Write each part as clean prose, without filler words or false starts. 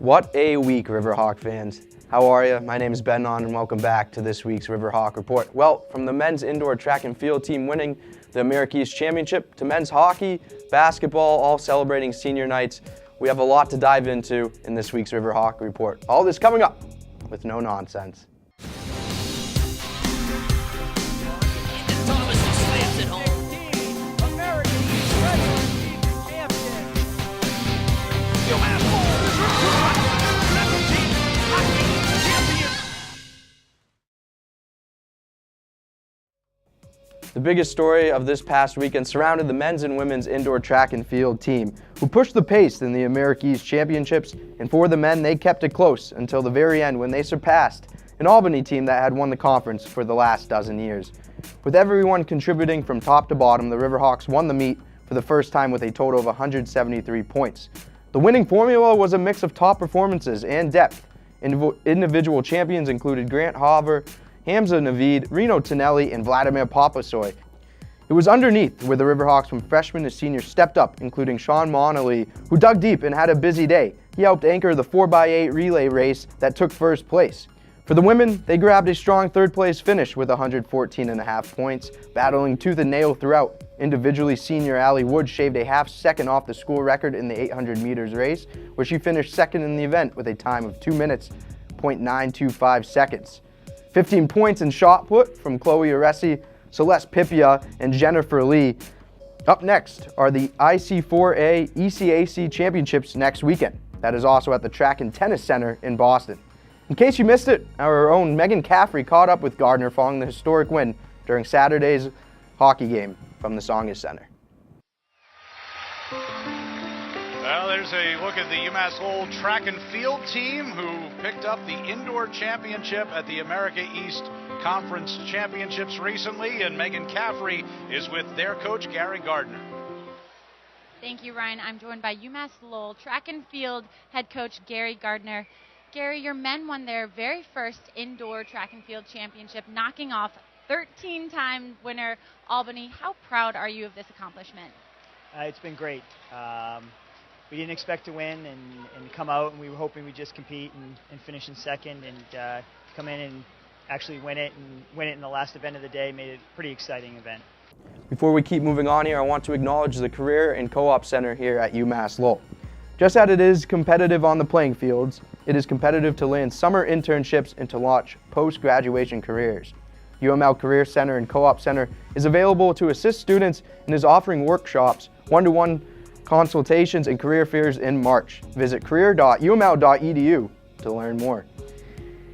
What a week, Riverhawk fans. How are you? My name is Ben Nawn and welcome back to this week's Riverhawk Report. Well, from the men's indoor track and field team winning the America East Championship to men's hockey, basketball, all celebrating senior nights, we have a lot to dive into in this week's Riverhawk Report. All this coming up with no nonsense. The biggest story of this past weekend surrounded the men's and women's indoor track and field team, who pushed the pace in the America East Championships, and for the men, they kept it close until the very end when they surpassed an Albany team that had won the conference for the last dozen years. With everyone contributing from top to bottom, the Riverhawks won the meet for the first time with a total of 173 points. The winning formula was a mix of top performances and depth. Individual champions included Grant Hover, Hamza Navid, Reno Tonelli, and Vladimir Poposoy. It was underneath where the Riverhawks from freshmen to seniors stepped up, including Sean Monley, who dug deep and had a busy day. He helped anchor the 4x8 relay race that took first place. For the women, they grabbed a strong third place finish with 114.5 points, battling tooth and nail throughout. Individually, senior Allie Wood shaved a half second off the school record in the 800 meters race, where she finished second in the event with a time of 2 minutes, 0.925 seconds. 15 points in shot put from Chloe Aresi, Celeste Pipia, and Jennifer Lee. Up next are the IC4A ECAC Championships next weekend. That is also at the Track and Tennis Center in Boston. In case you missed it, our own Megan Caffrey caught up with Gardner following the historic win during Saturday's hockey game from the Songus Center. Well, there's a look at the UMass Lowell track and field team who picked up the indoor championship at the America East Conference Championships recently, and Megan Caffrey is with their coach, Gary Gardner. Thank you, Ryan. I'm joined by UMass Lowell track and field head coach, Gary Gardner. Gary, your men won their very first indoor track and field championship, knocking off 13-time winner Albany. How proud are you of this accomplishment? It's been great. We didn't expect to win and come out, and we were hoping we'd just compete and finish in second, and come in and actually win it in the last event of the day made it a pretty exciting event. Before we keep moving on here, I want to acknowledge the Career and Co-op Center here at UMass Lowell. Just as it is competitive on the playing fields, it is competitive to land summer internships and to launch post-graduation careers. UML Career Center and Co-op Center is available to assist students and is offering workshops, one-to-one consultations, and career fairs in March. Visit career.uml.edu to learn more.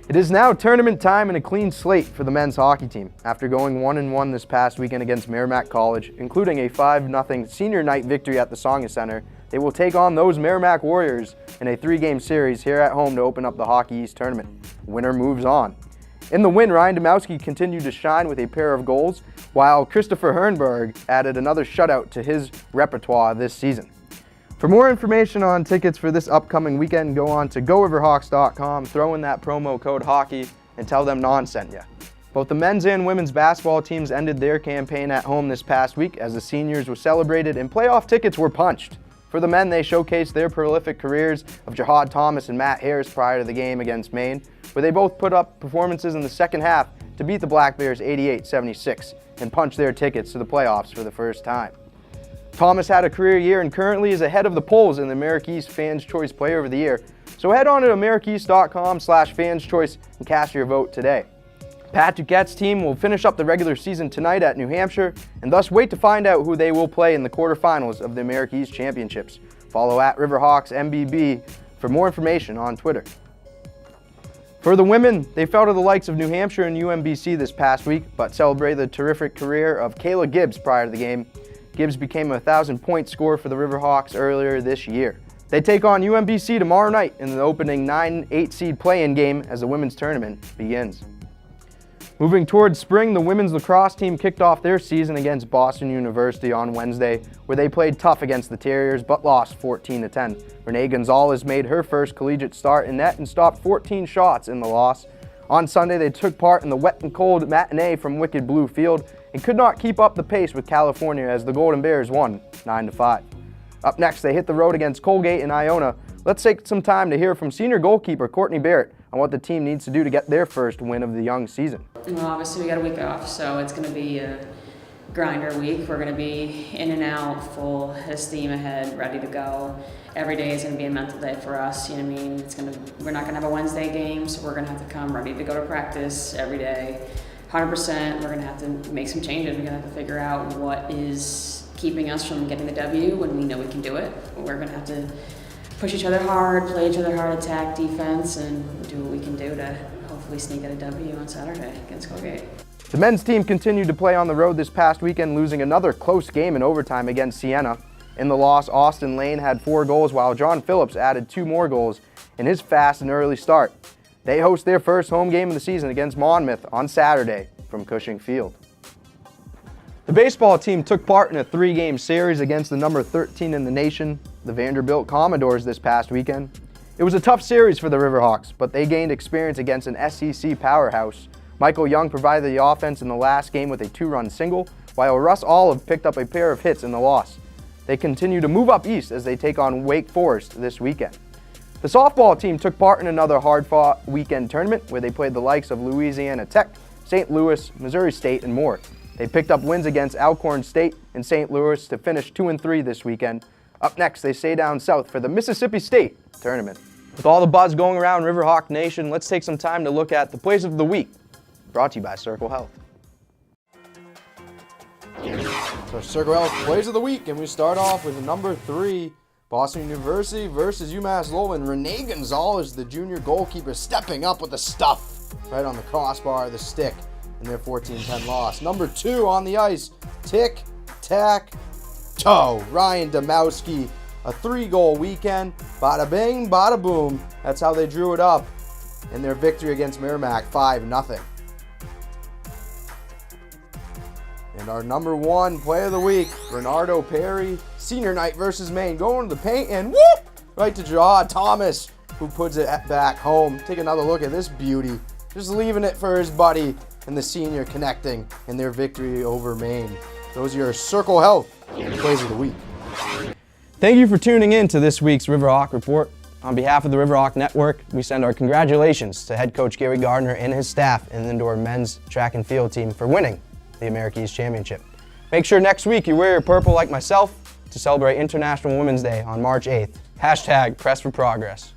It is now tournament time and a clean slate for the men's hockey team. After going 1-1 this past weekend against Merrimack College, including a 5-0 senior night victory at the Songus Center, they will take on those Merrimack Warriors in a 3-game series here at home to open up the Hockey East tournament. Winner moves on. In the win, Ryan Domowski continued to shine with a pair of goals, while Christopher Hernberg added another shutout to his repertoire this season. For more information on tickets for this upcoming weekend, go on to GoRiverHawks.com, throw in that promo code HOCKEY, and tell them Nawn sent you. Both the men's and women's basketball teams ended their campaign at home this past week as the seniors were celebrated and playoff tickets were punched. For the men, they showcased their prolific careers of Jahad Thomas and Matt Harris prior to the game against Maine, where they both put up performances in the second half to beat the Black Bears 88-76 and punch their tickets to the playoffs for the first time. Thomas had a career year and currently is ahead of the polls in the America East Fans Choice Player of the Year, so head on to americaeast.com/fanschoice and cast your vote today. Pat Duquette's team will finish up the regular season tonight at New Hampshire, and thus wait to find out who they will play in the quarterfinals of the America East Championships. Follow at Riverhawks MBB for more information on Twitter. For the women, they fell to the likes of New Hampshire and UMBC this past week, but celebrated the terrific career of Kayla Gibbs prior to the game. Gibbs became a 1,000-point scorer for the Riverhawks earlier this year. They take on UMBC tomorrow night in the opening 9-8 seed play-in game as the women's tournament begins. Moving towards spring, the women's lacrosse team kicked off their season against Boston University on Wednesday, where they played tough against the Terriers but lost 14-10. Renee Gonzalez made her first collegiate start in net and stopped 14 shots in the loss. On Sunday, they took part in the wet and cold matinee from Wicked Blue Field and could not keep up the pace with California as the Golden Bears won 9-5. Up next, they hit the road against Colgate and Iona, Let's take some time to hear from senior goalkeeper Courtney Barrett on what the team needs to do to get their first win of the young season. Well, obviously we got a week off, so it's going to be a grinder week. We're going to be in and out, full steam ahead, ready to go. Every day is going to be a mental day for us. You know what I mean? We're not going to have a Wednesday game, so we're going to have to come ready to go to practice every day. 100%. We're going to have to make some changes. We're going to have to figure out what is keeping us from getting the W when we know we can do it. We're going to have to push each other hard, play each other hard, attack defense, and do what we can do to hopefully sneak out a W on Saturday against Colgate. The men's team continued to play on the road this past weekend, losing another close game in overtime against Siena. In the loss, Austin Lane had 4 goals, while John Phillips added 2 more goals in his fast and early start. They host their first home game of the season against Monmouth on Saturday from Cushing Field. The baseball team took part in a 3-game series against the number 13 in the nation, the Vanderbilt Commodores, this past weekend. It was a tough series for the Riverhawks, but they gained experience against an SEC powerhouse. Michael Young provided the offense in the last game with a 2-run single, while Russ Olive picked up a pair of hits in the loss. They continue to move up east as they take on Wake Forest this weekend. The softball team took part in another hard-fought weekend tournament where they played the likes of Louisiana Tech, St. Louis, Missouri State, and more. They picked up wins against Alcorn State and St. Louis to finish 2-3 this weekend. Up next, they stay down south for the Mississippi State tournament. With all the buzz going around Riverhawk Nation, let's take some time to look at the plays of the week, brought to you by Circle Health. So Circle Health plays of the week, and we start off with number 3, Boston University versus UMass Lowell, and Renee Gonzalez, the junior goalkeeper, stepping up with the stuff right on the crossbar, the stick, in their 14-10 loss. Number 2 on the ice, tic-tac-toe, Ryan Domowski, a 3-goal weekend, bada bing, bada boom. That's how they drew it up in their victory against Merrimack, 5-0. And our number 1 play of the week, Bernardo Perry, senior night versus Maine, going to the paint and whoop, right to Jaw Thomas, who puts it back home. Take another look at this beauty, just leaving it for his buddy, and the senior connecting in their victory over Maine. Those are your Circle Health plays of the week. Thank you for tuning in to this week's Riverhawk Report. On behalf of the Riverhawk Network, we send our congratulations to head coach Gary Gardner and his staff in the indoor men's track and field team for winning the America East Championship. Make sure next week you wear your purple like myself to celebrate International Women's Day on March 8th. #Press for Progress.